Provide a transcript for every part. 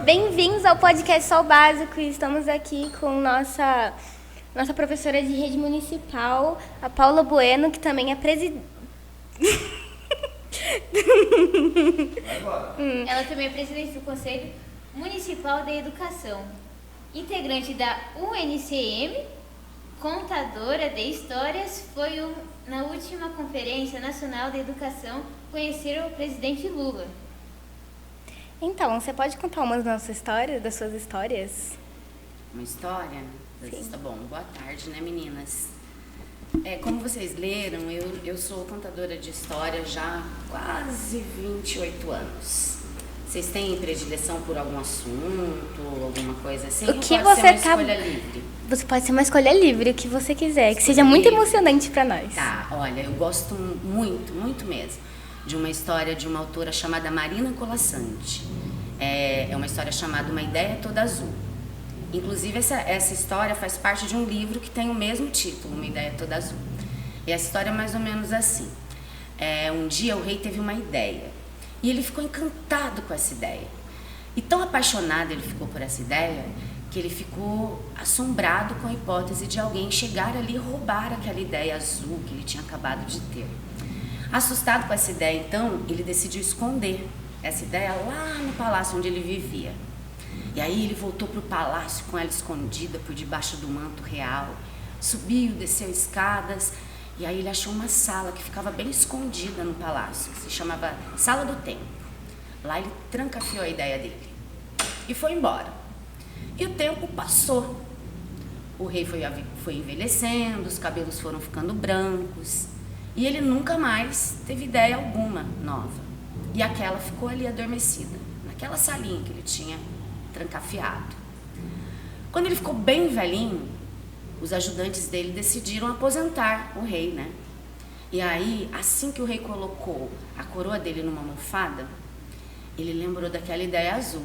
Bem-vindos ao podcast Sol Básico. Estamos aqui com nossa professora de rede municipal, a Paula Bueno, que também é presidente. Ela também é presidente do Conselho Municipal de Educação, integrante da UNCM, contadora de histórias, na última Conferência Nacional de Educação conhecer o presidente Lula. Então, você pode contar uma das suas histórias? Uma história? Sim. Tá bom. Boa tarde, né, meninas? Como vocês leram, eu sou contadora de história já há quase 28 anos. Vocês têm predileção por algum assunto, alguma coisa assim? O que ou pode você ser uma tá... escolha livre? Você pode ser uma escolha livre, o que você quiser, que seja muito emocionante para nós. Tá, olha, eu gosto muito, muito mesmo, de uma história de uma autora chamada Marina Colasanti. É uma história chamada Uma Ideia Toda Azul. Inclusive, essa história faz parte de um livro que tem o mesmo título, Uma Ideia Toda Azul. E essa história é mais ou menos assim. Um dia o rei teve uma ideia e ele ficou encantado com essa ideia. E tão apaixonado ele ficou por essa ideia que ele ficou assombrado com a hipótese de alguém chegar ali e roubar aquela ideia azul que ele tinha acabado de ter. Assustado com essa ideia, então, ele decidiu esconder essa ideia lá no palácio onde ele vivia. E aí ele voltou para o palácio com ela escondida por debaixo do manto real, subiu, desceu escadas, e aí ele achou uma sala que ficava bem escondida no palácio, que se chamava Sala do Tempo. Lá ele trancafiou a ideia dele e foi embora. E o tempo passou. O rei foi envelhecendo, os cabelos foram ficando brancos, e ele nunca mais teve ideia alguma nova. E aquela ficou ali adormecida, naquela salinha que ele tinha trancafiado. Quando ele ficou bem velhinho, os ajudantes dele decidiram aposentar o rei, né? E aí, assim que o rei colocou a coroa dele numa almofada, ele lembrou daquela ideia azul.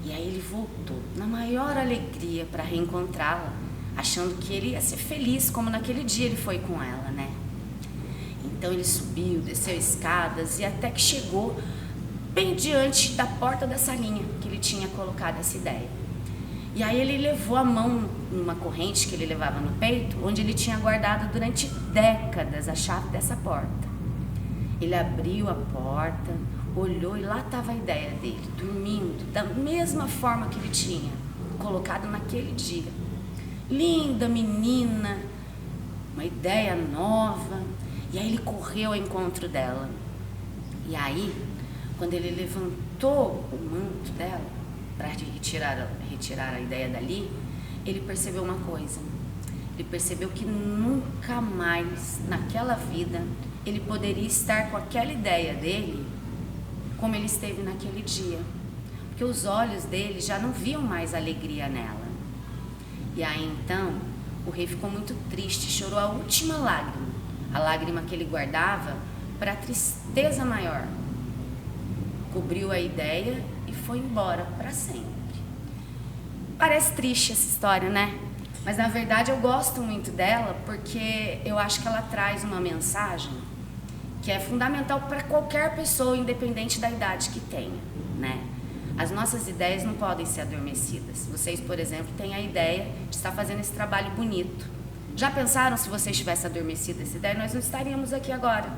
E aí ele voltou, na maior alegria, para reencontrá-la, achando que ele ia ser feliz, como naquele dia ele foi com ela, né? Então ele subiu, desceu escadas e até que chegou bem diante da porta da salinha que ele tinha colocado essa ideia. E aí ele levou a mão numa corrente que ele levava no peito, onde ele tinha guardado durante décadas a chave dessa porta. Ele abriu a porta, olhou e lá estava a ideia dele, dormindo, da mesma forma que ele tinha colocado naquele dia. Linda menina, uma ideia nova. E aí ele correu ao encontro dela. E aí, quando ele levantou o manto dela para retirar a ideia dali, ele percebeu uma coisa. Ele percebeu que nunca mais naquela vida ele poderia estar com aquela ideia dele como ele esteve naquele dia. Porque os olhos dele já não viam mais alegria nela. E aí então, o rei ficou muito triste, chorou a última lágrima. A lágrima que ele guardava para a tristeza maior. Cobriu a ideia e foi embora para sempre. Parece triste essa história, né? Mas na verdade eu gosto muito dela porque eu acho que ela traz uma mensagem que é fundamental para qualquer pessoa, independente da idade que tenha, né? As nossas ideias não podem ser adormecidas. Vocês, por exemplo, têm a ideia de estar fazendo esse trabalho bonito. Já pensaram se vocês tivessem adormecido essa ideia, nós não estaríamos aqui agora,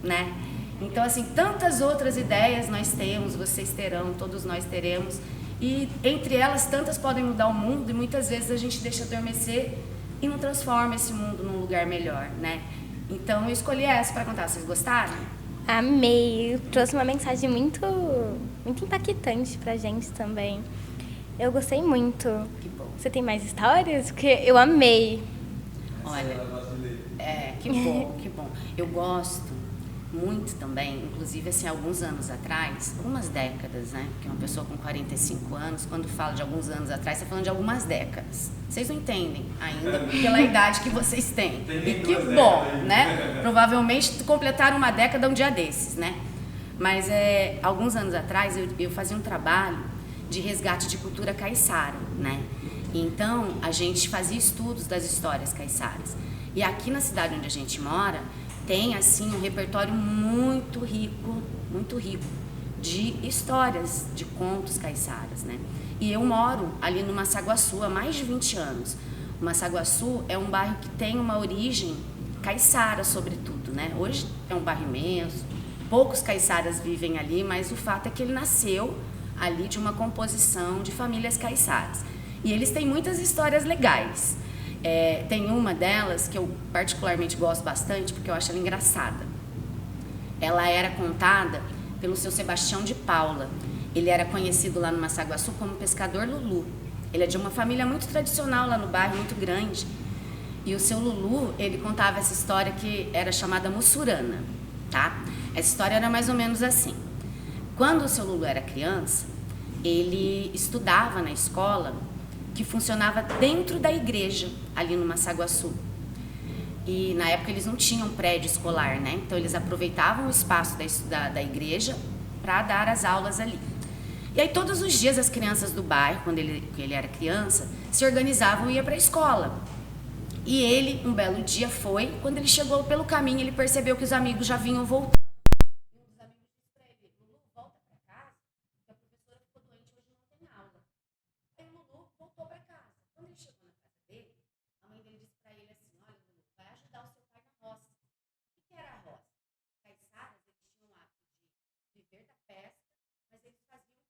né? Então, assim, tantas outras ideias nós temos, vocês terão, todos nós teremos. E entre elas, tantas podem mudar o mundo e muitas vezes a gente deixa adormecer e não transforma esse mundo num lugar melhor, né? Então, eu escolhi essa para contar. Vocês gostaram? Amei. Trouxe uma mensagem muito impactante pra gente também. Eu gostei muito. Que bom. Você tem mais histórias? Porque eu amei. Olha, que bom, que bom. Eu gosto muito também, inclusive assim, alguns anos atrás, algumas décadas, né? Porque uma pessoa com 45 anos, quando fala de alguns anos atrás, está falando de algumas décadas. Vocês não entendem ainda pela idade que vocês têm. E que bom, né? Provavelmente completaram uma década um dia desses, né? Mas alguns anos atrás eu fazia um trabalho de resgate de cultura caiçara, né? Então, a gente fazia estudos das histórias caiçaras. E aqui na cidade onde a gente mora, tem, assim, um repertório muito rico de histórias, de contos caiçaras, né? E eu moro ali no Massaguaçu há mais de 20 anos. O Massaguaçu é um bairro que tem uma origem caiçara, sobretudo, né? Hoje é um bairro imenso, poucos caiçaras vivem ali, mas o fato é que ele nasceu ali de uma composição de famílias caiçaras. E eles têm muitas histórias legais. Tem uma delas que eu particularmente gosto bastante, porque eu acho ela engraçada. Ela era contada pelo seu Sebastião de Paula. Ele era conhecido lá no Massaguaçu como Pescador Lulu. Ele é de uma família muito tradicional lá no bairro, muito grande. E o seu Lulu, ele contava essa história que era chamada Mussurana, tá? Essa história era mais ou menos assim. Quando o seu Lulu era criança, ele estudava na escola que funcionava dentro da igreja, ali no Massaguaçu. E na época eles não tinham prédio escolar, né? Então eles aproveitavam o espaço da igreja para dar as aulas ali. E aí todos os dias as crianças do bairro, quando ele era criança, se organizavam e ia para a escola. E ele, um belo dia foi, quando ele chegou pelo caminho, ele percebeu que os amigos já vinham voltando. E um dos amigos disse para ele: Lulu, volta para casa, que a professora ficou doente, hoje não tem aula. Aí o Lulu voltou para casa. Quando ele chegou na casa dele, a mãe dele disse para ele assim: olha, Lulu, vai ajudar o seu pai na roça. O que era a roça? Caiçaras, eles tinham o hábito de viver da pesca, mas eles faziam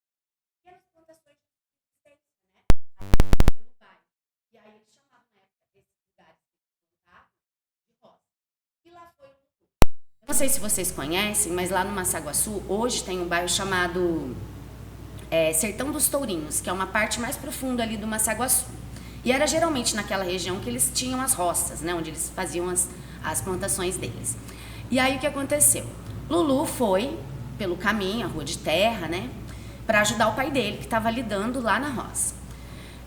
pequenas plantações de subsistência, né? Ali pelo bairro. E aí eles chamavam na época esses lugares que eles plantavam de roça. E lá foi o Lulu. Eu não sei se vocês conhecem, mas lá no Massaguaçu, hoje tem um bairro chamado Sertão dos Tourinhos, que é uma parte mais profunda ali do Massaguaçu. E era geralmente naquela região que eles tinham as roças, né? Onde eles faziam as plantações deles. E aí o que aconteceu? Lulu foi pelo caminho, a rua de terra, né? Para ajudar o pai dele, que estava lidando lá na roça.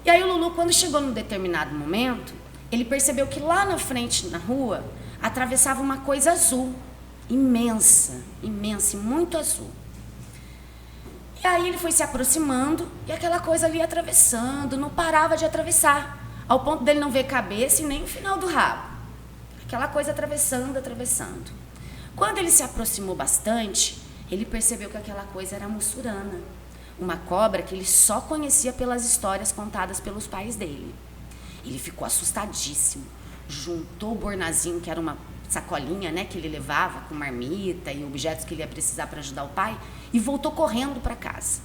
E aí o Lulu, quando chegou num determinado momento, ele percebeu que lá na frente, na rua, atravessava uma coisa azul, imensa, imensa e muito azul. E aí ele foi se aproximando e aquela coisa ali atravessando, não parava de atravessar, ao ponto dele não ver cabeça e nem o final do rabo. Aquela coisa atravessando, atravessando. Quando ele se aproximou bastante, ele percebeu que aquela coisa era a mussurana, uma cobra que ele só conhecia pelas histórias contadas pelos pais dele. Ele ficou assustadíssimo, juntou o bornazinho, que era uma sacolinha, né, que ele levava com marmita e objetos que ele ia precisar para ajudar o pai, e voltou correndo para casa.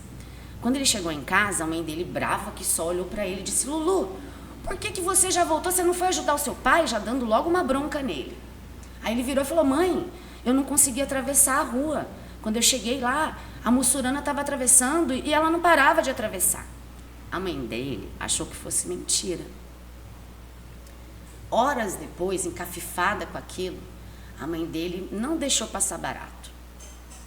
Quando ele chegou em casa, a mãe dele, brava que só, olhou para ele e disse: Lulu, por que você já voltou? Você não foi ajudar o seu pai? Já dando logo uma bronca nele. Aí ele virou e falou: mãe, eu não consegui atravessar a rua. Quando eu cheguei lá, a mussurana estava atravessando e ela não parava de atravessar. A mãe dele achou que fosse mentira. Horas depois, encafifada com aquilo, a mãe dele não deixou passar barato.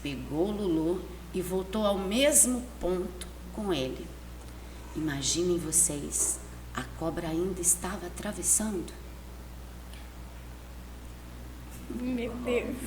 Pegou o Lulu e voltou ao mesmo ponto com ele. Imaginem vocês, a cobra ainda estava atravessando. Meu Deus.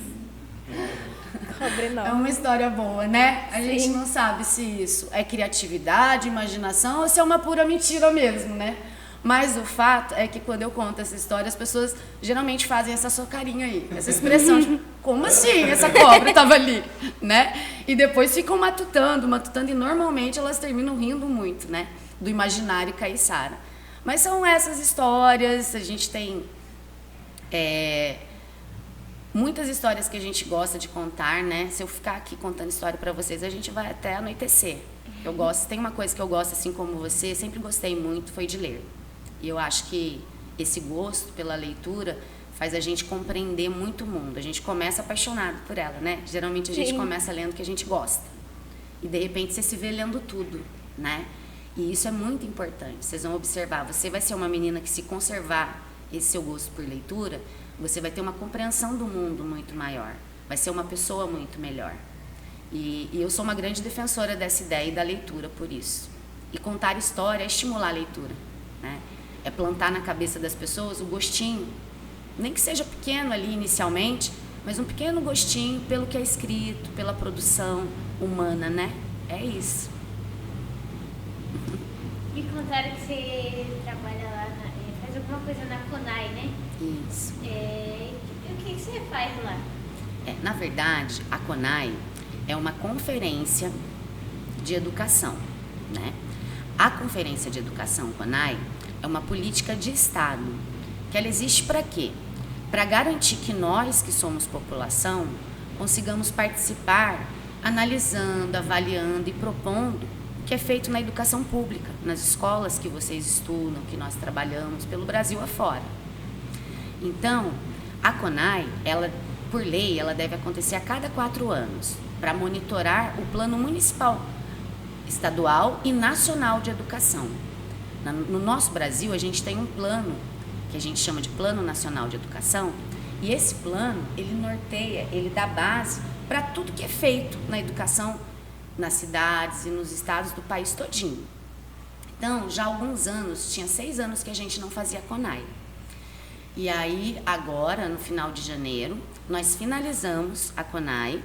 Cobra enorme. É uma história boa, né? A Sim. gente não sabe se isso é criatividade, imaginação ou se é uma pura mentira mesmo, né? Mas o fato é que quando eu conto essa história, as pessoas geralmente fazem essa sua carinha aí, essa expressão de como assim essa cobra estava ali, né? E depois ficam matutando, e normalmente elas terminam rindo muito, né? Do imaginário caiçara. Mas são essas histórias, a gente tem muitas histórias que a gente gosta de contar, né? Se eu ficar aqui contando história para vocês, a gente vai até anoitecer. Eu gosto, tem uma coisa que eu gosto, assim como você, sempre gostei muito, foi de ler. E eu acho que esse gosto pela leitura faz a gente compreender muito o mundo. A gente começa apaixonado por ela, né? Geralmente a gente começa lendo o que a gente gosta. E de repente você se vê lendo tudo, né? E isso é muito importante. Vocês vão observar, você vai ser uma menina que, se conservar esse seu gosto por leitura, você vai ter uma compreensão do mundo muito maior. Vai ser uma pessoa muito melhor. E eu sou uma grande defensora dessa ideia e da leitura por isso. E contar história é estimular a leitura, né? É plantar na cabeça das pessoas o gostinho, nem que seja pequeno ali inicialmente, mas um pequeno gostinho pelo que é escrito, pela produção humana, né? É isso. Me contaram que você trabalha lá, faz alguma coisa na CONAI, né? Isso. O que você faz lá? Na verdade, a CONAI é uma conferência de educação, né? A Conferência de Educação, CONAE, é uma política de Estado, que ela existe para quê? Para garantir que nós, que somos população, consigamos participar analisando, avaliando e propondo o que é feito na educação pública, nas escolas que vocês estudam, que nós trabalhamos pelo Brasil afora. Então, a CONAE, ela, por lei, ela deve acontecer a cada 4 anos, para monitorar o plano municipal, estadual e nacional de educação. No nosso Brasil, a gente tem um plano, que a gente chama de Plano Nacional de Educação, e esse plano, ele norteia, ele dá base para tudo que é feito na educação nas cidades e nos estados do país todinho. Então, já há alguns anos, tinha 6 anos que a gente não fazia CONAE. E aí, agora, no final de janeiro, nós finalizamos a CONAE,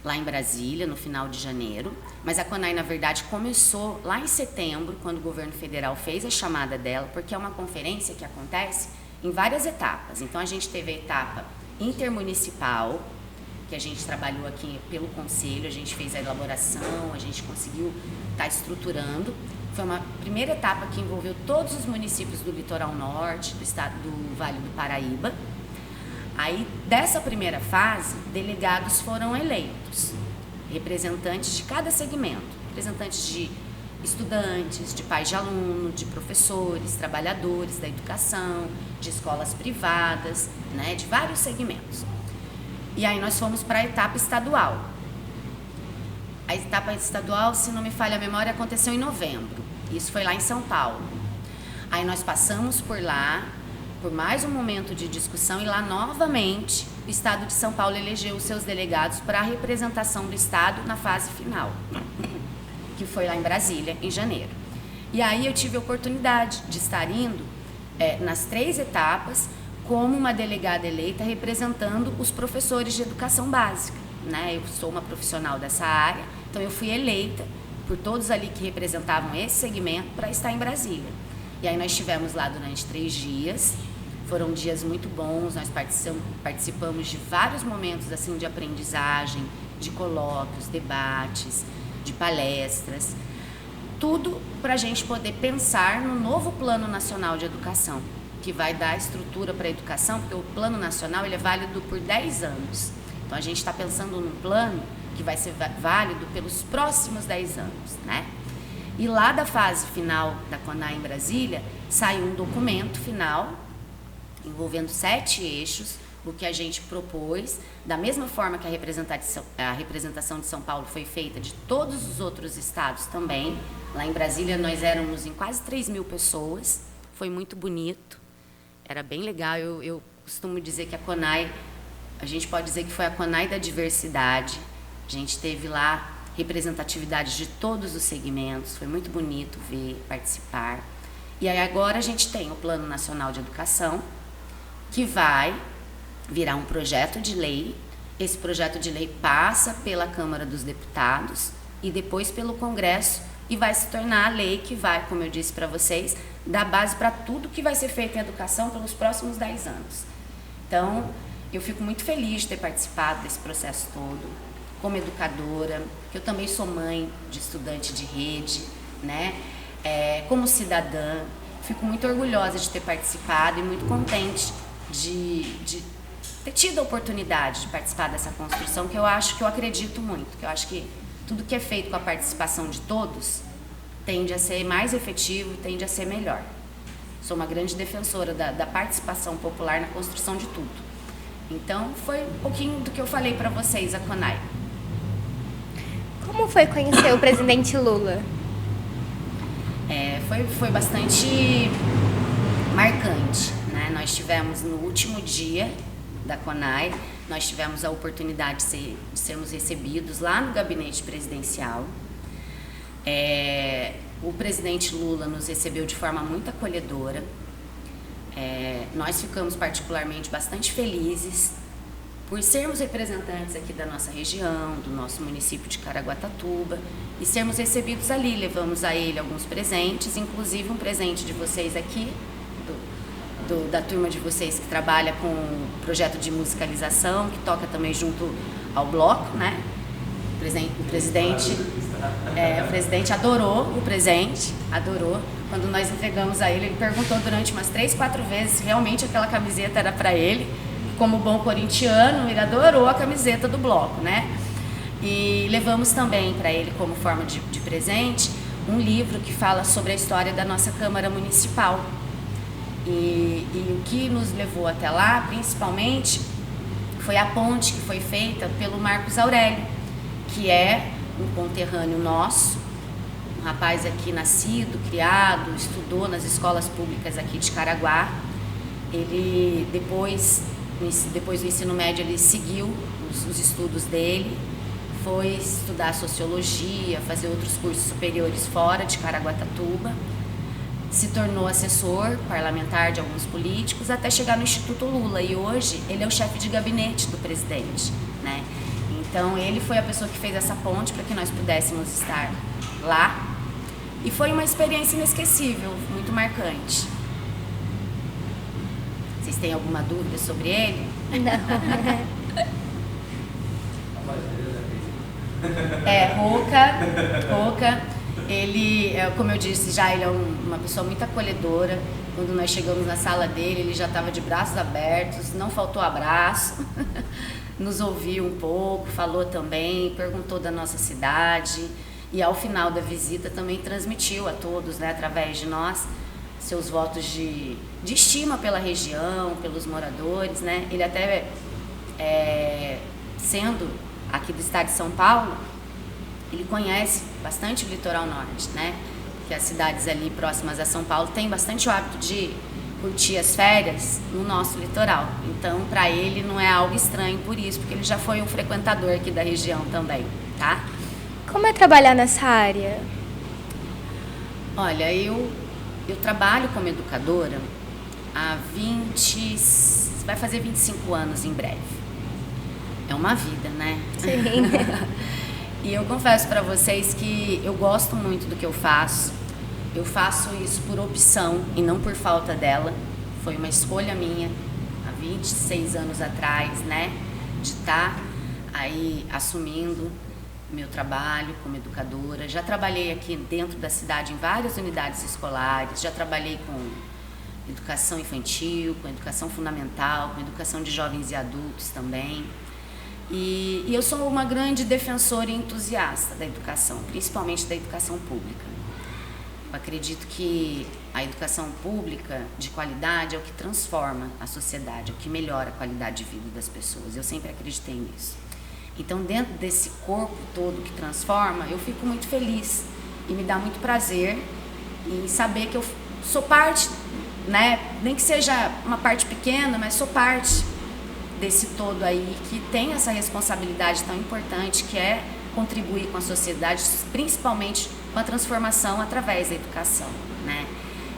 lá em Brasília, no final de janeiro, mas a CONAE, na verdade, começou lá em setembro, quando o governo federal fez a chamada dela, porque é uma conferência que acontece em várias etapas. Então, a gente teve a etapa intermunicipal, que a gente trabalhou aqui pelo conselho, a gente fez a elaboração, a gente conseguiu estar estruturando. Foi uma primeira etapa que envolveu todos os municípios do litoral norte, do estado do Vale do Paraíba. Aí, dessa primeira fase, delegados foram eleitos, representantes de cada segmento, representantes de estudantes, de pais de aluno, de professores, trabalhadores da educação, de escolas privadas, né, de vários segmentos. E aí nós fomos para a etapa estadual. A etapa estadual, se não me falha a memória, aconteceu em novembro. Isso foi lá em São Paulo. Aí nós passamos por lá, por mais um momento de discussão, e lá novamente o Estado de São Paulo elegeu os seus delegados para a representação do Estado na fase final, que foi lá em Brasília, em janeiro. E aí eu tive a oportunidade de estar indo nas 3 etapas como uma delegada eleita representando os professores de educação básica, né? Eu sou uma profissional dessa área, então eu fui eleita por todos ali que representavam esse segmento para estar em Brasília. E aí nós estivemos lá durante 3 dias, foram dias muito bons, nós participamos de vários momentos assim de aprendizagem, de colóquios, debates, de palestras, tudo para a gente poder pensar no novo Plano Nacional de Educação, que vai dar estrutura para a educação, porque o Plano Nacional ele é válido por 10 anos. Então a gente está pensando num plano que vai ser válido pelos próximos 10 anos, né? E lá da fase final da CONAE em Brasília, saiu um documento final, envolvendo 7 eixos, o que a gente propôs, da mesma forma que a representação de São Paulo foi feita de todos os outros estados também. Lá em Brasília nós éramos em quase 3.000 pessoas, foi muito bonito, era bem legal. Eu costumo dizer que a CONAE, a gente pode dizer que foi a CONAE da diversidade, a gente teve lá representatividade de todos os segmentos, foi muito bonito ver, participar. E aí agora a gente tem o Plano Nacional de Educação, que vai virar um projeto de lei. Esse projeto de lei passa pela Câmara dos Deputados e depois pelo Congresso e vai se tornar a lei que vai, como eu disse para vocês, dar base para tudo que vai ser feito em educação pelos próximos 10 anos. Então, eu fico muito feliz de ter participado desse processo todo, como educadora, que eu também sou mãe de estudante de rede, né? Como cidadã, fico muito orgulhosa de ter participado e muito contente de ter tido a oportunidade de participar dessa construção, que eu acredito muito, que eu acho que tudo que é feito com a participação de todos tende a ser mais efetivo e tende a ser melhor. Sou uma grande defensora da participação popular na construção de tudo. Então, foi um pouquinho do que eu falei para vocês, a CONAE. Como foi conhecer o presidente Lula? Foi bastante marcante, né? Nós tivemos no último dia da CONAE, nós tivemos a oportunidade de sermos recebidos lá no gabinete presidencial. O presidente Lula nos recebeu de forma muito acolhedora. Nós ficamos particularmente bastante felizes por sermos representantes aqui da nossa região, do nosso município de Caraguatatuba, e sermos recebidos ali. Levamos a ele alguns presentes, inclusive um presente de vocês aqui, da turma de vocês que trabalha com o projeto de musicalização, que toca também junto ao bloco, né? O presidente adorou o presente, adorou. Quando nós entregamos a ele, ele perguntou durante umas 3, 4 vezes se realmente aquela camiseta era para ele. Como bom corintiano, ele adorou a camiseta do bloco, né? E levamos também para ele, como forma de presente, um livro que fala sobre a história da nossa Câmara Municipal. E o que nos levou até lá, principalmente, foi a ponte que foi feita pelo Marcos Aurélio, que é um conterrâneo nosso, um rapaz aqui nascido, criado, estudou nas escolas públicas aqui de Caraguá. Ele, depois do ensino médio, ele seguiu os estudos dele, foi estudar sociologia, fazer outros cursos superiores fora de Caraguatatuba, se tornou assessor parlamentar de alguns políticos até chegar no Instituto Lula, e hoje ele é o chefe de gabinete do presidente, né? Então ele foi a pessoa que fez essa ponte para que nós pudéssemos estar lá, e foi uma experiência inesquecível, muito marcante. Vocês têm alguma dúvida sobre ele? Não. Roca. Ele, como eu disse já, ele é uma pessoa muito acolhedora. Quando nós chegamos na sala dele, ele já estava de braços abertos, não faltou abraço, nos ouviu um pouco, falou também, perguntou da nossa cidade, e ao final da visita também transmitiu a todos, né, através de nós, seus votos de estima pela região, pelos moradores, né? Ele até, sendo aqui do estado de São Paulo, ele conhece bastante o litoral norte, né? Porque as cidades ali próximas a São Paulo têm bastante o hábito de curtir as férias no nosso litoral. Então, para ele não é algo estranho por isso, porque ele já foi um frequentador aqui da região também, tá? Como é trabalhar nessa área? Olha, eu trabalho como educadora há vai fazer 25 anos em breve. É uma vida, né? Sim. E eu confesso para vocês que eu gosto muito do que eu faço. Eu faço isso por opção e não por falta dela. Foi uma escolha minha há 26 anos atrás, né? De estar aí assumindo meu trabalho como educadora. Já trabalhei aqui dentro da cidade em várias unidades escolares. Já trabalhei com educação infantil, com educação fundamental, com educação de jovens e adultos também. E eu sou uma grande defensora e entusiasta da educação, principalmente da educação pública. Eu acredito que a educação pública de qualidade é o que transforma a sociedade, é o que melhora a qualidade de vida das pessoas. Eu sempre acreditei nisso. Então, dentro desse corpo todo que transforma, eu fico muito feliz e me dá muito prazer em saber que eu sou parte, né? Nem que seja uma parte pequena, mas sou parte desse todo aí que tem essa responsabilidade tão importante, que é contribuir com a sociedade, principalmente com a transformação através da educação, né?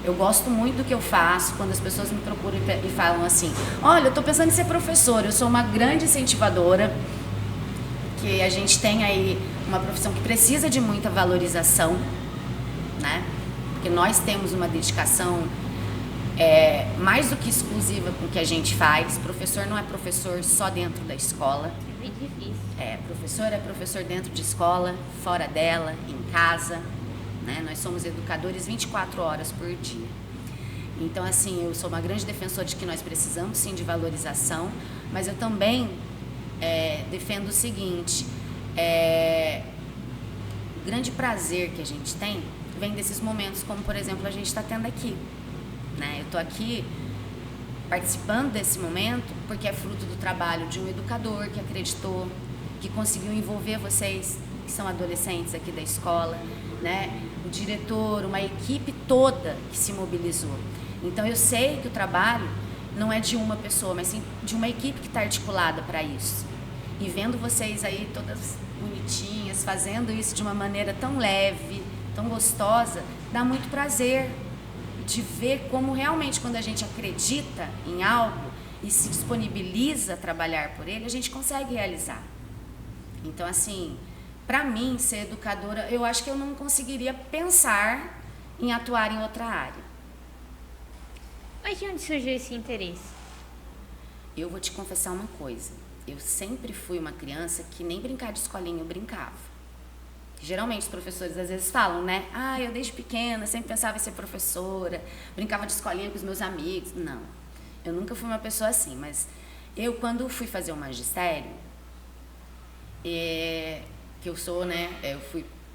Eu gosto muito do que eu faço. Quando as pessoas me procuram e falam assim: olha, eu estou pensando em ser professora. Eu sou uma grande incentivadora, que a gente tem aí uma profissão que precisa de muita valorização, né? Porque nós temos uma dedicação mais do que exclusiva com o que a gente faz. Professor não é professor só dentro da escola. É bem difícil. Professor é professor dentro de escola, fora dela, em casa, né? Nós somos educadores 24 horas por dia. Então, assim, eu sou uma grande defensora de que nós precisamos sim de valorização, mas eu também defendo o seguinte: o grande prazer que a gente tem vem desses momentos, como por exemplo a gente está tendo aqui, né? Eu estou aqui participando desse momento porque é fruto do trabalho de um educador que acreditou, que conseguiu envolver vocês, que são adolescentes aqui da escola, né? O diretor, uma equipe toda que se mobilizou. Então eu sei que o trabalho não é de uma pessoa, mas sim de uma equipe que está articulada para isso. E vendo vocês aí todas bonitinhas, fazendo isso de uma maneira tão leve, tão gostosa, dá muito prazer de ver como realmente, quando a gente acredita em algo e se disponibiliza a trabalhar por ele, a gente consegue realizar. Então, assim, para mim, ser educadora, eu acho que eu não conseguiria pensar em atuar em outra área. Mas de onde surgiu esse interesse? Eu vou te confessar uma coisa. eu sempre fui uma criança que nem brincar de escolinha eu brincava. Geralmente os professores às vezes falam, né? Ah, eu desde pequena sempre pensava em ser professora, brincava de escolinha com os meus amigos. Não, eu nunca fui uma pessoa assim, mas eu quando fui fazer o magistério, que eu sou, né?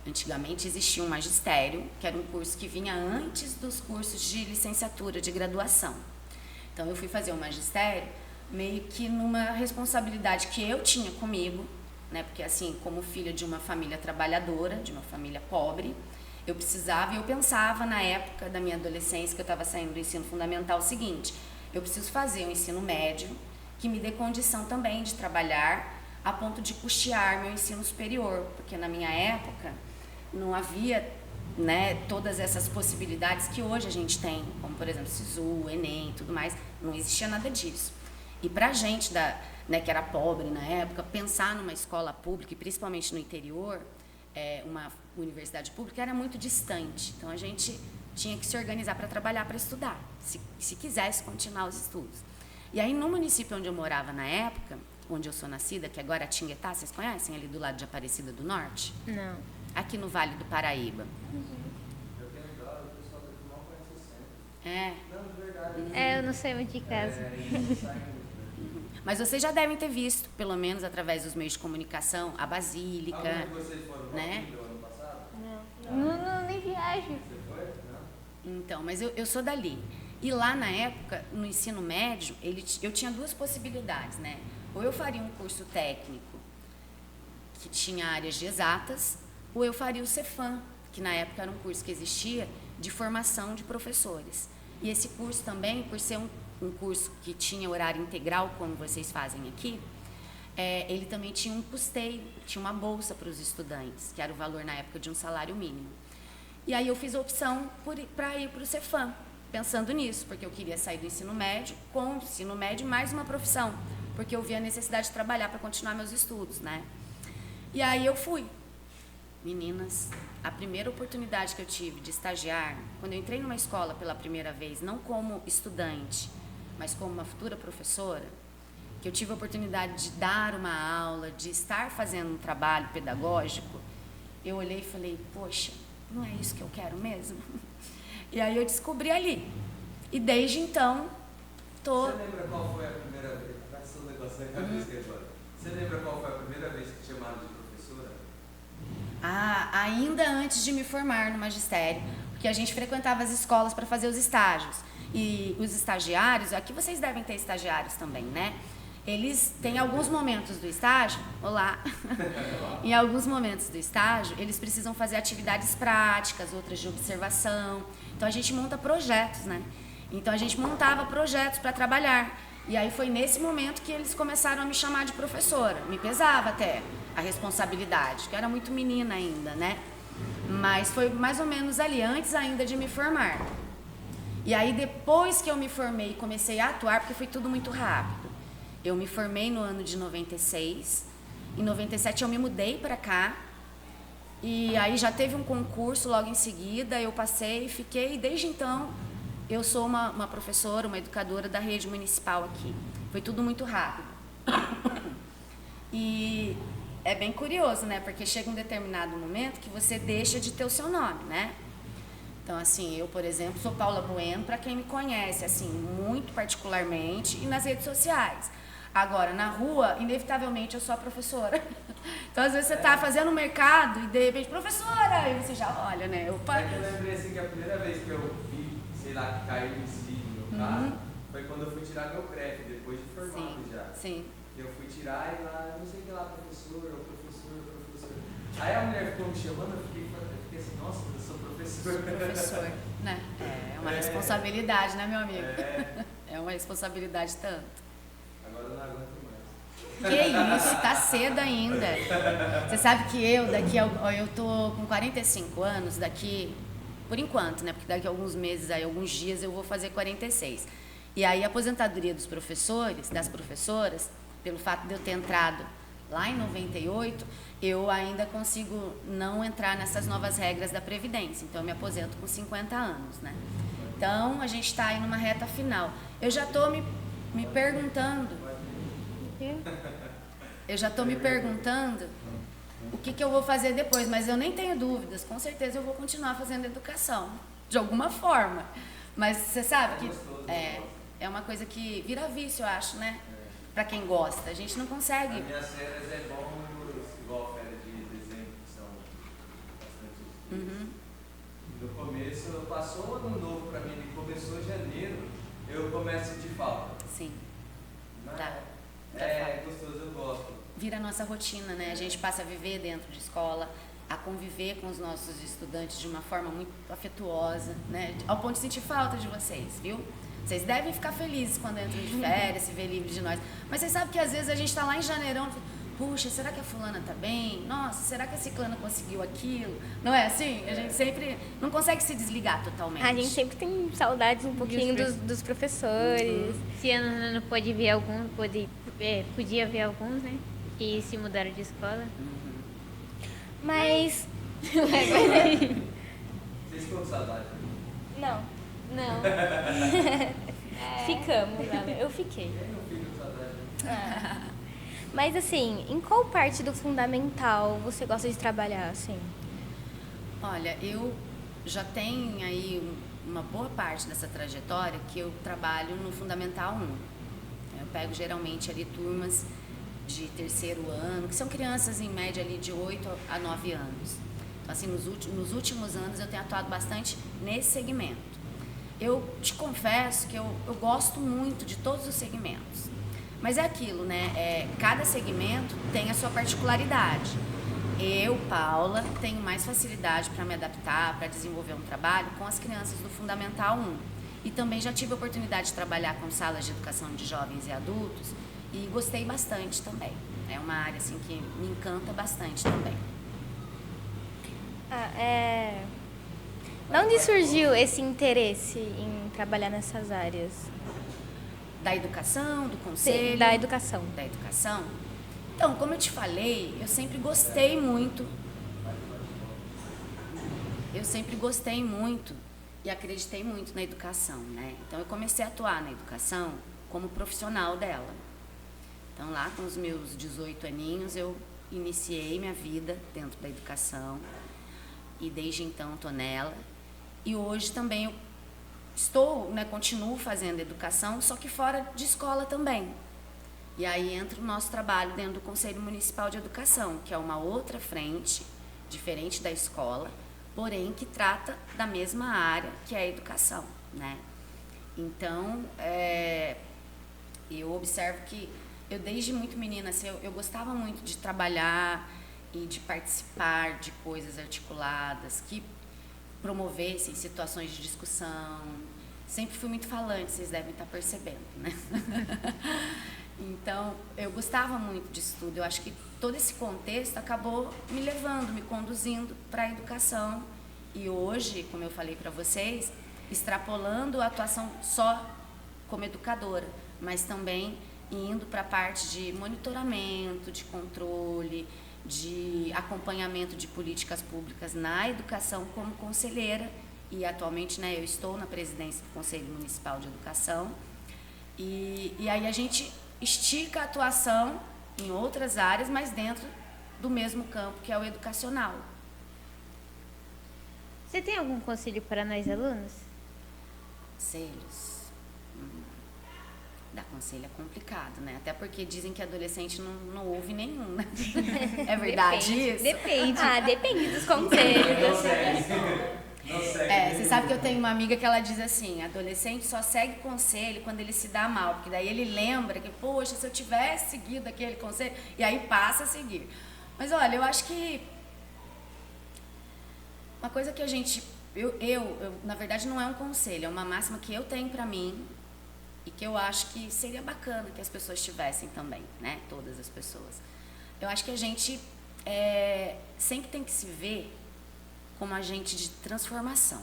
Antigamente existia um magistério, que era um curso que vinha antes dos cursos de licenciatura, de graduação. Então eu fui fazer o magistério meio que numa responsabilidade que eu tinha comigo, né? Porque assim, como filha de uma família trabalhadora, de uma família pobre, eu precisava e eu pensava na época da minha adolescência, que eu estava saindo do ensino fundamental, o seguinte: eu preciso fazer um ensino médio que me dê condição também de trabalhar a ponto de custear meu ensino superior, porque na minha época não havia, né, todas essas possibilidades que hoje a gente tem, como por exemplo SISU, Enem e tudo mais, não existia nada disso. E pra gente, né, que era pobre na época, pensar numa escola pública, e principalmente no interior, uma universidade pública, era muito distante. Então a gente tinha que se organizar para trabalhar, para estudar, se quisesse continuar os estudos. E aí no município onde eu morava na época, onde eu sou nascida, que agora é Tinguetá, vocês conhecem, ali do lado de Aparecida do Norte? Não. Aqui no Vale do Paraíba. Eu tenho dó, o pessoal daqui mal conhece o centro. Não, de verdade. Eu não sei muito de casa. Mas vocês já devem ter visto, pelo menos através dos meios de comunicação, a Basílica. Algum de vocês foram né? no ano passado? Não, nem viajo. Você foi? Não? Então, mas eu sou dali. E lá na época, no ensino médio, eu tinha duas possibilidades, né? Ou eu faria um curso técnico que tinha áreas de exatas, ou eu faria o Cefam, que na época era um curso que existia de formação de professores. E esse curso também, por ser um curso que tinha horário integral, como vocês fazem aqui, ele também tinha um custeio, tinha uma bolsa para os estudantes, que era o valor na época de um salário mínimo. E aí eu fiz a opção para ir para o Cefam, pensando nisso, porque eu queria sair do ensino médio com o ensino médio mais uma profissão, porque eu via a necessidade de trabalhar para continuar meus estudos, né? E aí eu fui. Meninas, a primeira oportunidade que eu tive de estagiar, quando eu entrei numa escola pela primeira vez, não como estudante, mas como uma futura professora, que eu tive a oportunidade de dar uma aula, de estar fazendo um trabalho pedagógico, eu olhei e falei, poxa, não é isso que eu quero mesmo? E aí eu descobri ali. E desde então, tô... Você lembra qual foi a primeira vez? Esse negócio na cabeça que agora. Você lembra qual foi a primeira vez que te chamaram de professora? Ainda antes de me formar no magistério, porque a gente frequentava as escolas para fazer os estágios. E os estagiários, aqui vocês devem ter estagiários também, né? Eles têm alguns momentos do estágio, olá, em alguns momentos do estágio, eles precisam fazer atividades práticas, outras de observação. Então a gente monta projetos, né? Então a gente montava projetos para trabalhar. E aí foi nesse momento que eles começaram a me chamar de professora. Me pesava até a responsabilidade, porque eu era muito menina ainda, né? Mas foi mais ou menos ali, antes ainda de me formar. E aí depois que eu me formei e comecei a atuar, porque foi tudo muito rápido. Eu me formei no ano de 96, em 97 eu me mudei para cá, e aí já teve um concurso logo em seguida, eu passei e fiquei, e desde então eu sou uma professora, uma educadora da rede municipal aqui. Foi tudo muito rápido. E é bem curioso, né? Porque chega um determinado momento que você deixa de ter o seu nome, né? Então, assim, eu, por exemplo, sou Paula Bueno, para quem me conhece, assim, muito particularmente, e nas redes sociais. Agora, na rua, inevitavelmente, eu sou a professora. Então, às vezes, você está fazendo um mercado e, de repente, professora, e você já olha, né? Opa. É que eu lembrei, assim, que a primeira vez que eu vi, sei lá, que caiu em si, no meu caso, foi quando eu fui tirar meu CREF, depois de formado já. Sim. Eu fui tirar e lá, não sei o que lá, professor. Aí a mulher ficou me chamando, eu fiquei assim, nossa, eu sou professor. Professor, né? É uma responsabilidade, né, meu amigo? É uma responsabilidade tanto. Agora eu não aguento Que mais. isso, tá cedo ainda. Você sabe que eu tô com 45 anos, por enquanto, né? Porque daqui a alguns meses, aí, alguns dias eu vou fazer 46. E aí a aposentadoria dos professores, das professoras, pelo fato de eu ter entrado lá em 98, eu ainda consigo não entrar nessas novas regras da Previdência. Então eu me aposento com 50 anos, né? Então a gente está aí numa reta final. Eu já estou me perguntando. Eu já estou me perguntando o que eu vou fazer depois, mas eu nem tenho dúvidas. Com certeza eu vou continuar fazendo educação, de alguma forma. Mas você sabe que é uma coisa que vira vício, eu acho, né? Para quem gosta. A gente não consegue. As minhas férias é bom, igual a férias de dezembro, que são bastante dias. No começo, passou o ano novo para mim, começou janeiro, eu começo a sentir falta. Sim. Mas Tá. é gostoso, eu gosto. Vira a nossa rotina, né? A gente passa a viver dentro de escola, a conviver com os nossos estudantes de uma forma muito afetuosa, né? Ao ponto de sentir falta de vocês, viu? Vocês devem ficar felizes quando entram de férias, se vê livre de nós. Mas vocês sabem que às vezes a gente está lá em janeirão, puxa, será que a fulana tá bem? Nossa, será que a ciclana conseguiu aquilo? Não é assim? A gente sempre não consegue se desligar totalmente. A gente sempre tem saudades um pouquinho dos professores. Esse ano não pode ver alguns, podia ver alguns, né? Que se mudaram de escola. Mas, Vocês ficam com saudade? não, Não. ficamos, né? Eu fiquei. Eu não fico com saudade. Mas assim, em qual parte do fundamental você gosta de trabalhar, assim? Olha, eu já tenho aí uma boa parte dessa trajetória que eu trabalho no Fundamental 1. Eu pego geralmente ali turmas de terceiro ano, que são crianças em média ali de 8 a 9 anos. Então, assim, nos últimos anos eu tenho atuado bastante nesse segmento. Eu te confesso que eu gosto muito de todos os segmentos. Mas é aquilo, né? Cada segmento tem a sua particularidade. Eu, Paula, tenho mais facilidade para me adaptar, para desenvolver um trabalho com as crianças do Fundamental 1. E também já tive a oportunidade de trabalhar com salas de educação de jovens e adultos e gostei bastante também. É uma área assim, que me encanta bastante também. De onde surgiu esse interesse em trabalhar nessas áreas? Da educação, do conselho? Da educação. Da educação? Então, como eu te falei, eu sempre gostei muito. E acreditei muito na educação, né? Então, eu comecei a atuar na educação como profissional dela. Então, lá com os meus 18 aninhos, eu iniciei minha vida dentro da educação e desde então estou nela. E hoje também eu estou, né, continuo fazendo educação, só que fora de escola também. E aí entra o nosso trabalho dentro do Conselho Municipal de Educação, que é uma outra frente, diferente da escola, porém que trata da mesma área, que é a educação, né? Então, eu observo que eu desde muito menina, assim, eu gostava muito de trabalhar e de participar de coisas articuladas, que promovessem situações de discussão. Sempre fui muito falante, vocês devem estar percebendo, né? Então, eu gostava muito disso tudo. Eu acho que todo esse contexto acabou me levando, me conduzindo para a educação. E hoje, como eu falei para vocês, extrapolando a atuação só como educadora, mas também indo para a parte de monitoramento, de controle, de acompanhamento de políticas públicas na educação como conselheira. E atualmente, né, eu estou na presidência do Conselho Municipal de Educação. E aí a gente estica a atuação em outras áreas, mas dentro do mesmo campo, que é o educacional. Você tem algum conselho para nós alunos? Conselhos? Dar conselho é complicado, né? Até porque dizem que adolescente não ouve nenhum, né? É verdade isso? Depende. Depende dos conselhos. Não segue. Você sabe que eu tenho uma amiga que ela diz assim, adolescente só segue conselho quando ele se dá mal, porque daí ele lembra que, poxa, se eu tivesse seguido aquele conselho, e aí passa a seguir. Mas olha, eu acho que uma coisa que a gente, na verdade não é um conselho, é uma máxima que eu tenho pra mim e que eu acho que seria bacana que as pessoas tivessem também, né? Todas as pessoas. Eu acho que a gente sempre tem que se ver como agente de transformação.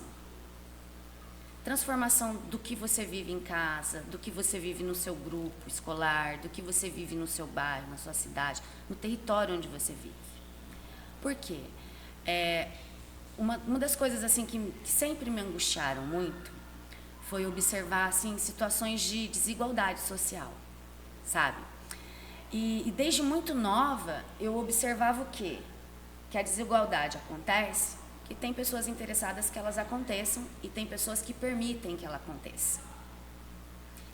Transformação do que você vive em casa, do que você vive no seu grupo escolar, do que você vive no seu bairro, na sua cidade, no território onde você vive. Por quê? Uma das coisas assim que sempre me angustiaram muito foi observar assim, situações de desigualdade social, sabe? E desde muito nova, eu observava o quê? Que a desigualdade acontece, que tem pessoas interessadas que elas aconteçam e tem pessoas que permitem que ela aconteça.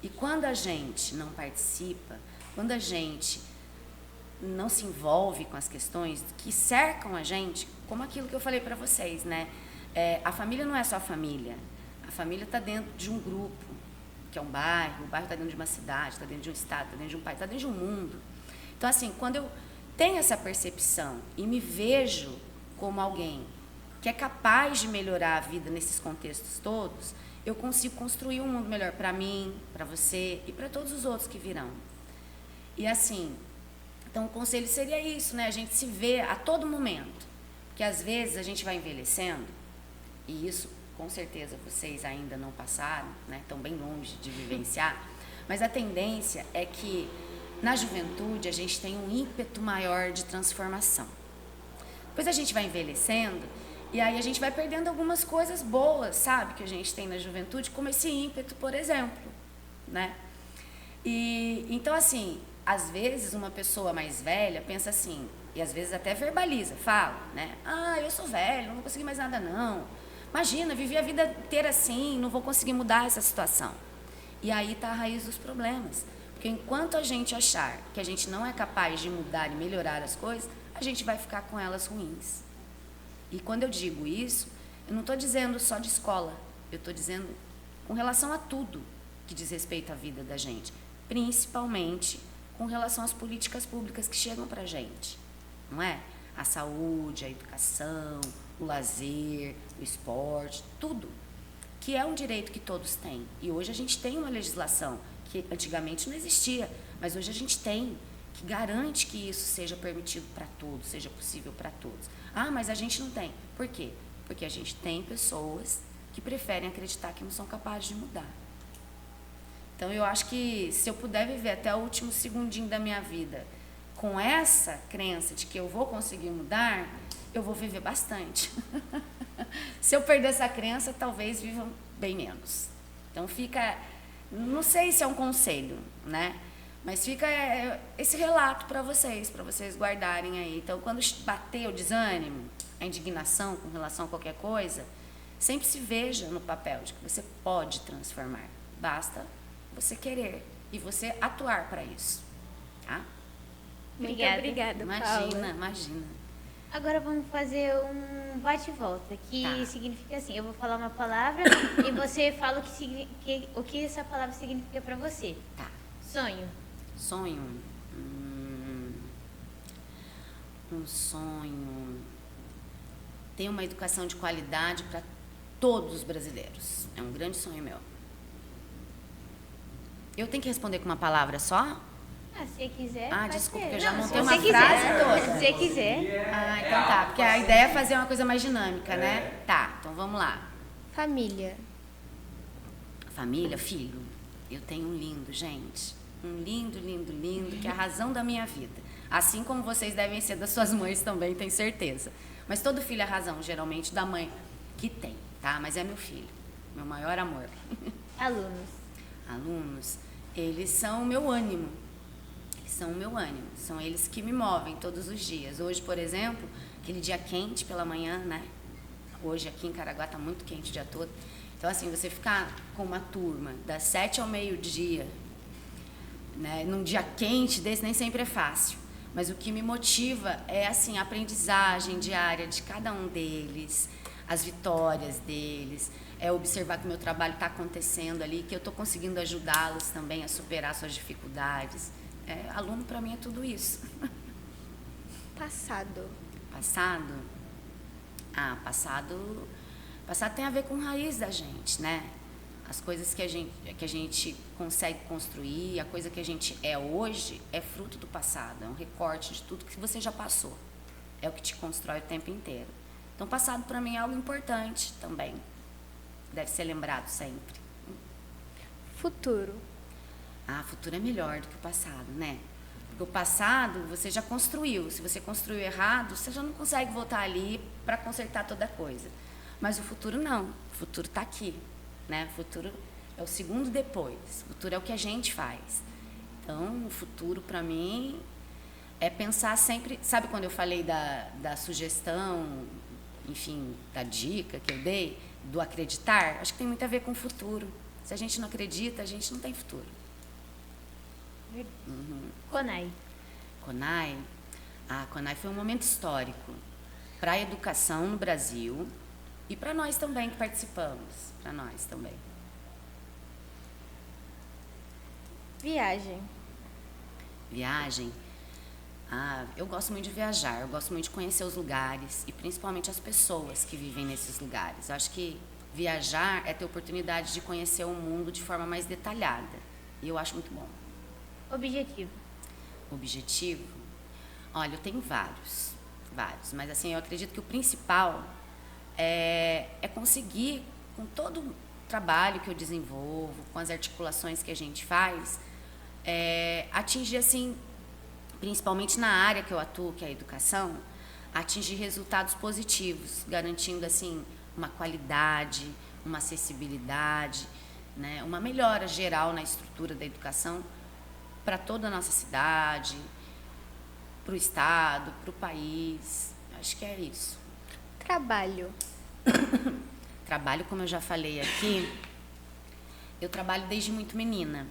E quando a gente não participa, quando a gente não se envolve com as questões que cercam a gente, como aquilo que eu falei para vocês, né? A família não é só a família está dentro de um grupo, que é um bairro, o bairro está dentro de uma cidade, está dentro de um estado, está dentro de um país, está dentro de um mundo. Então, assim, quando eu tenho essa percepção e me vejo como alguém que é capaz de melhorar a vida nesses contextos todos, eu consigo construir um mundo melhor para mim, para você e para todos os outros que virão. E assim, então o conselho seria isso, né? A gente se vê a todo momento, porque às vezes a gente vai envelhecendo, e isso com certeza vocês ainda não passaram, né? Estão bem longe de vivenciar, mas a tendência é que na juventude a gente tem um ímpeto maior de transformação. Depois a gente vai envelhecendo e aí a gente vai perdendo algumas coisas boas, sabe, que a gente tem na juventude, como esse ímpeto, por exemplo, né? E então, assim, às vezes uma pessoa mais velha pensa assim, e às vezes até verbaliza, fala, né? Ah, eu sou velho, não vou conseguir mais nada não. Imagina, vivi a vida inteira assim, não vou conseguir mudar essa situação. E aí está a raiz dos problemas. Porque enquanto a gente achar que a gente não é capaz de mudar e melhorar as coisas, a gente vai ficar com elas ruins. E quando eu digo isso, eu não estou dizendo só de escola, eu estou dizendo com relação a tudo que diz respeito à vida da gente, principalmente com relação às políticas públicas que chegam para a gente, não é? A saúde, a educação, o lazer, o esporte, tudo, que é um direito que todos têm. E hoje a gente tem uma legislação que antigamente não existia, mas hoje a gente tem, que garante que isso seja permitido para todos, seja possível para todos. Ah, mas a gente não tem. Por quê? Porque a gente tem pessoas que preferem acreditar que não são capazes de mudar. Então, eu acho que se eu puder viver até o último segundinho da minha vida com essa crença de que eu vou conseguir mudar, eu vou viver bastante. Se eu perder essa crença, talvez vivam bem menos. Então, fica... Não sei se é um conselho, né? Mas fica esse relato para vocês guardarem aí. Então, quando bater o desânimo, a indignação com relação a qualquer coisa, sempre se veja no papel de que você pode transformar. Basta você querer e você atuar para isso, tá? Muito obrigada, Paula. Imagina. Agora vamos fazer um bate-volta, que Tá. significa assim, eu vou falar uma palavra e você fala o que essa palavra significa para você. Tá. Sonho. Sonho. Um sonho. Ter uma educação de qualidade para todos os brasileiros. É um grande sonho meu. Eu tenho que responder com uma palavra só? Ah, se você quiser. Ah, pode desculpa, ser. que eu já Não, montei se uma você frase quiser. toda. Se você quiser. Ah, então tá. Porque a ideia é fazer uma coisa mais dinâmica, né? Tá, então vamos lá. Família. Família, filho. Eu tenho um lindo, gente. Um lindo, lindo, lindo, que é a razão da minha vida. Assim como vocês devem ser das suas mães também, tenho certeza. Mas todo filho é a razão, geralmente, da mãe que tem, tá? Mas é meu filho, meu maior amor. Alunos. Alunos, eles são o meu ânimo. Eles são o meu ânimo. São eles que me movem todos os dias. Hoje, por exemplo, aquele dia quente pela manhã, né? Hoje aqui em Caraguá tá muito quente o dia todo. Então, assim, você ficar com uma turma das 7 ao meio-dia, né? Num dia quente desse, nem sempre é fácil. Mas o que me motiva é, assim, a aprendizagem diária de cada um deles, as vitórias deles, é observar que o meu trabalho está acontecendo ali, que eu estou conseguindo ajudá-los também a superar suas dificuldades. Aluno, para mim, é tudo isso. Passado. Passado? Ah, passado tem a ver com raiz da gente, né? As coisas que a gente consegue construir, a coisa que a gente é hoje, é fruto do passado, é um recorte de tudo que você já passou. É o que te constrói o tempo inteiro. Então, passado para mim é algo importante também. Deve ser lembrado sempre. Futuro. Ah, futuro é melhor do que o passado, né? Porque o passado você já construiu. Se você construiu errado, você já não consegue voltar ali para consertar toda a coisa. Mas o futuro não. O futuro está aqui, né? O futuro é o segundo depois. O futuro é o que a gente faz. Então, o futuro para mim é pensar sempre, sabe quando eu falei da sugestão, enfim, da dica que eu dei, do acreditar? Acho que tem muito a ver com o futuro. Se a gente não acredita, a gente não tem futuro. CONAI. CONAI? A CONAI foi um momento histórico para a educação no Brasil e para nós também que participamos, para nós também. Viagem. Viagem? Eu gosto muito de viajar, eu gosto muito de conhecer os lugares e principalmente as pessoas que vivem nesses lugares. Eu acho que viajar é ter oportunidade de conhecer o mundo de forma mais detalhada e eu acho muito bom. Objetivo. Objetivo? Olha, eu tenho vários, mas assim, eu acredito que o principal é conseguir, com todo o trabalho que eu desenvolvo, com as articulações que a gente faz, atingir assim, principalmente na área que eu atuo, que é a educação, atingir resultados positivos, garantindo assim uma qualidade, uma acessibilidade, né, uma melhora geral na estrutura da educação para toda a nossa cidade, para o estado, para o país. Acho que é isso. Trabalho. Trabalho, como eu já falei aqui, eu trabalho desde muito menina.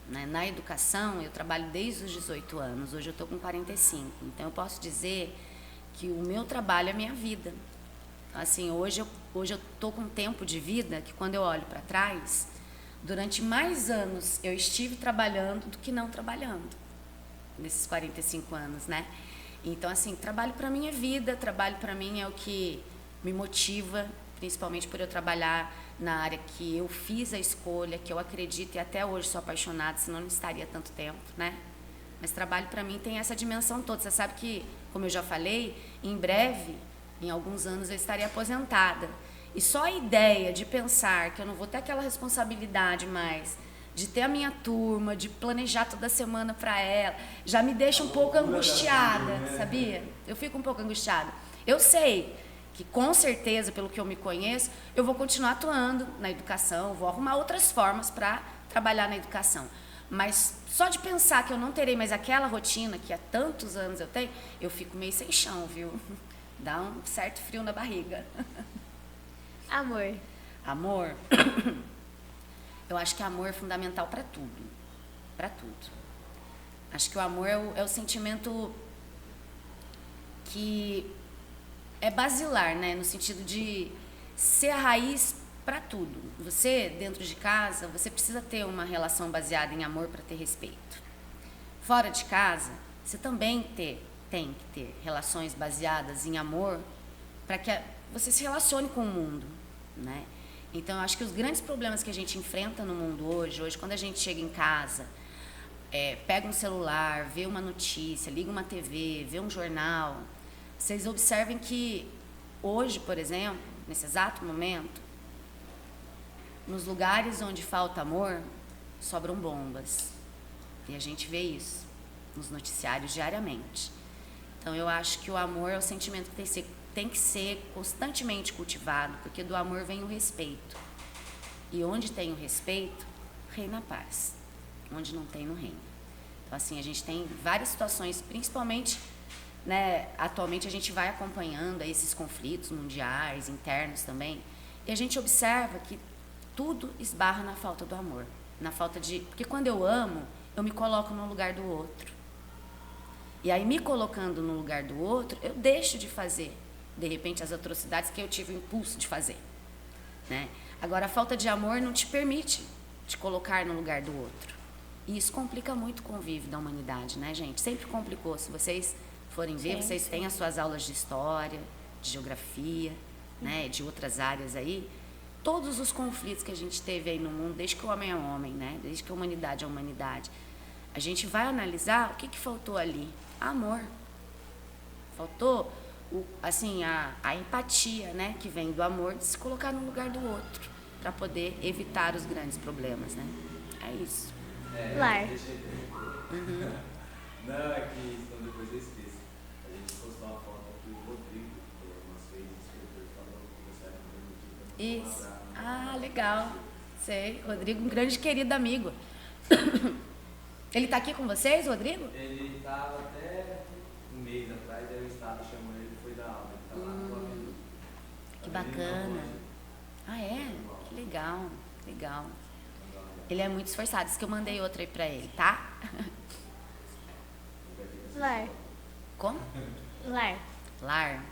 Né? Na educação, eu trabalho desde os 18 anos. Hoje eu estou com 45. Então, eu posso dizer que o meu trabalho é a minha vida. Assim, hoje eu estou com um tempo de vida que, quando eu olho para trás, durante mais anos eu estive trabalhando do que não trabalhando, nesses 45 anos, né? Então, assim, trabalho para mim é vida, trabalho para mim é o que me motiva, principalmente por eu trabalhar na área que eu fiz a escolha, que eu acredito e até hoje sou apaixonada, senão não estaria tanto tempo, né? Mas trabalho para mim tem essa dimensão toda. Você sabe que, como eu já falei, em breve, em alguns anos, eu estarei aposentada. E só a ideia de pensar que eu não vou ter aquela responsabilidade mais, de ter a minha turma, de planejar toda semana para ela, já me deixa um pouco angustiada, sabia? Eu fico um pouco angustiada. Eu sei que, com certeza, pelo que eu me conheço, eu vou continuar atuando na educação, vou arrumar outras formas para trabalhar na educação. Mas só de pensar que eu não terei mais aquela rotina que há tantos anos eu tenho, eu fico meio sem chão, viu? Dá um certo frio na barriga. Amor. Amor? Eu acho que amor é fundamental para tudo. Para tudo. Acho que o amor é o sentimento que é basilar, né? No sentido de ser a raiz para tudo. Você, dentro de casa, você precisa ter uma relação baseada em amor para ter respeito. Fora de casa, você também tem que ter relações baseadas em amor para que você se relacione com o mundo, né? Então, eu acho que os grandes problemas que a gente enfrenta no mundo hoje, quando a gente chega em casa, pega um celular, vê uma notícia, liga uma TV, vê um jornal, vocês observem que hoje, por exemplo, nesse exato momento, nos lugares onde falta amor, sobram bombas. E a gente vê isso nos noticiários diariamente. Então, eu acho que o amor é o sentimento que tem que ser constantemente cultivado, porque do amor vem o respeito. E onde tem o respeito, reina a paz. Onde não tem, não reina. Então, assim, a gente tem várias situações, principalmente, né, atualmente a gente vai acompanhando esses conflitos mundiais, internos também, e a gente observa que tudo esbarra na falta do amor. Na falta de... Porque quando eu amo, eu me coloco no lugar do outro. E aí, me colocando no lugar do outro, eu deixo de fazer, de repente, as atrocidades que eu tive o impulso de fazer, né? Agora, a falta de amor não te permite te colocar no lugar do outro. E isso complica muito o convívio da humanidade, né, gente? Sempre complicou. Se vocês forem ver, vocês têm as suas aulas de história, de geografia, né, de outras áreas aí. Todos os conflitos que a gente teve aí no mundo, desde que o homem é homem, né? Desde que a humanidade é humanidade, a gente vai analisar o que faltou ali. Amor. Faltou assim, a empatia, né, que vem do amor, de se colocar no lugar do outro, para poder evitar os grandes problemas, né? É isso. Lar. Deixa eu Não, é que senão depois eu esqueço. A gente postou uma foto aqui, o Rodrigo, que nós fez, escritor, falou que você era Isso. Ah, legal. Sei. Rodrigo, um grande querido amigo. Ele tá aqui com vocês, Rodrigo? Ele estava até mês atrás, aí o Estado chamou ele e foi dar aula. Ele tá lá no Avenida. Que bacana. Ah, é? Que legal, legal. Ele é muito esforçado, isso que eu mandei outra aí pra ele, tá? Lar. Como? Lar. Lar.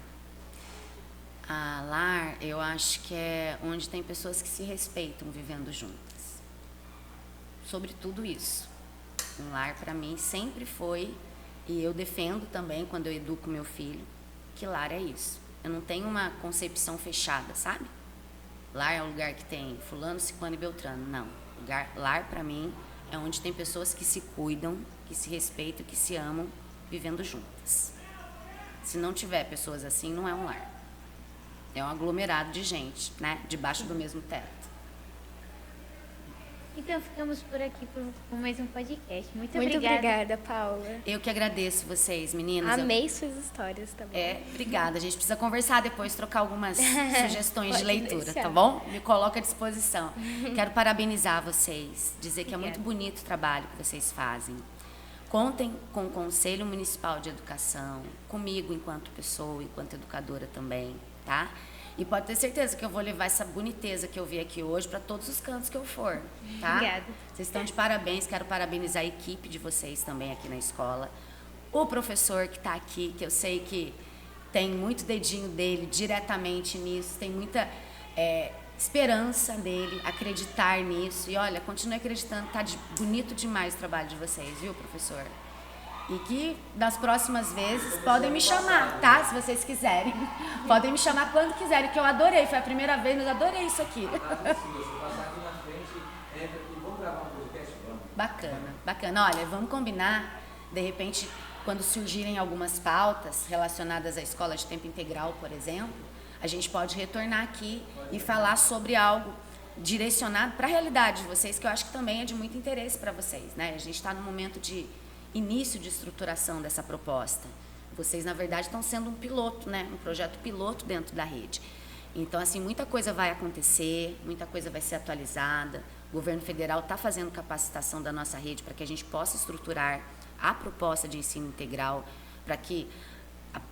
Ah, lar, eu acho que é onde tem pessoas que se respeitam vivendo juntas. Sobre tudo isso. Um lar, para mim, sempre foi, e eu defendo também, quando eu educo meu filho, que lar é isso. Eu não tenho uma concepção fechada, sabe? Lar é um lugar que tem fulano, ciclano e beltrano. Não. Lar, para mim, é onde tem pessoas que se cuidam, que se respeitam, que se amam, vivendo juntas. Se não tiver pessoas assim, não é um lar. É um aglomerado de gente, né? Debaixo do mesmo teto. Então ficamos por aqui com mais um podcast. Muito Muito obrigada. obrigada, Paula. Eu que agradeço vocês, meninas. Amei suas histórias também. Obrigada. A gente precisa conversar depois, trocar algumas sugestões de Pode leitura, deixar. tá bom? Me coloca à disposição. Quero parabenizar vocês, dizer que é muito Obrigada. bonito o trabalho que vocês fazem. Contem com o Conselho Municipal de Educação, comigo enquanto pessoa, enquanto educadora também, tá? E pode ter certeza que eu vou levar essa boniteza que eu vi aqui hoje para todos os cantos que eu for, tá? Obrigada. Vocês estão de parabéns, quero parabenizar a equipe de vocês também aqui na escola. O professor que está aqui, que eu sei que tem muito dedinho dele diretamente nisso, tem muita esperança dele, acreditar nisso. E olha, continue acreditando, tá bonito demais o trabalho de vocês, viu, professor? E que das próximas vezes podem me chamar, tá? Se vocês quiserem. Podem me chamar quando quiserem, que eu adorei. Foi a primeira vez, mas adorei isso aqui. Se você passar aqui na frente, entra aqui, vamos gravar um podcast? Vamos. Bacana, bacana. Olha, vamos combinar, de repente, quando surgirem algumas pautas relacionadas à escola de tempo integral, por exemplo, a gente pode retornar aqui e falar sobre algo direcionado para a realidade de vocês, que eu acho que também é de muito interesse para vocês, né? A gente está no momento de início de estruturação dessa proposta. Vocês, na verdade, estão sendo um piloto, né? Um projeto piloto dentro da rede. Então, assim, muita coisa vai acontecer, muita coisa vai ser atualizada. O governo federal está fazendo capacitação da nossa rede para que a gente possa estruturar a proposta de ensino integral, para que,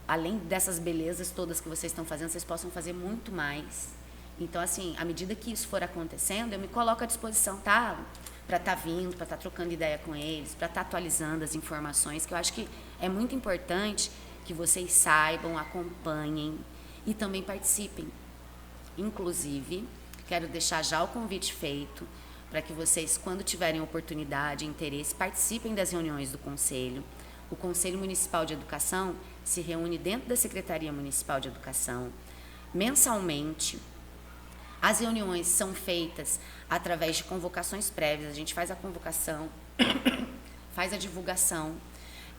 além dessas belezas todas que vocês estão fazendo, vocês possam fazer muito mais. Então, assim, à medida que isso for acontecendo, eu me coloco à disposição, tá? Para estar vindo, para estar trocando ideia com eles, para estar atualizando as informações, que eu acho que é muito importante que vocês saibam, acompanhem e também participem. Inclusive, quero deixar já o convite feito para que vocês, quando tiverem oportunidade e interesse, participem das reuniões do Conselho. O Conselho Municipal de Educação se reúne dentro da Secretaria Municipal de Educação mensalmente. As reuniões são feitas através de convocações prévias, a gente faz a convocação, faz a divulgação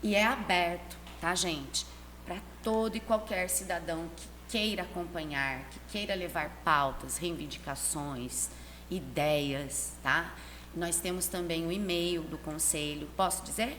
e é aberto, tá, gente? Para todo e qualquer cidadão que queira acompanhar, que queira levar pautas, reivindicações, ideias, tá? Nós temos também o e-mail do Conselho, posso dizer?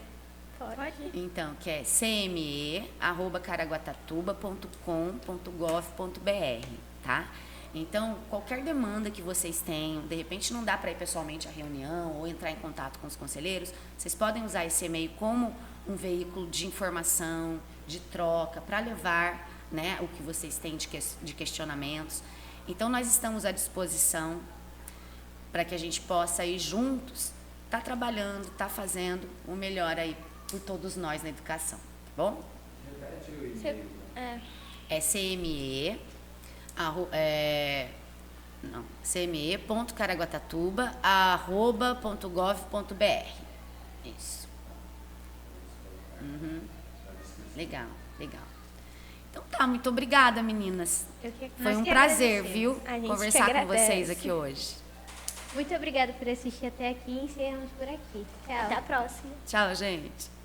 Pode. Então, que é cme@caraguatatuba.com.gov.br, tá? Então, qualquer demanda que vocês tenham, de repente não dá para ir pessoalmente à reunião ou entrar em contato com os conselheiros, vocês podem usar esse e-mail como um veículo de informação, de troca, para levar, né, o que vocês têm de questionamentos. Então, nós estamos à disposição para que a gente possa ir juntos, tá trabalhando, tá fazendo o melhor aí por todos nós na educação, tá bom? Repete o e-mail. É cme.caraguatatuba@gov.br. Isso. Legal, legal. Então tá, muito obrigada, meninas. Foi um prazer, viu? A gente Conversar que com vocês agradece. aqui hoje. Muito obrigada por assistir até aqui e encerramos por aqui. Tchau. Até a próxima. Tchau, gente.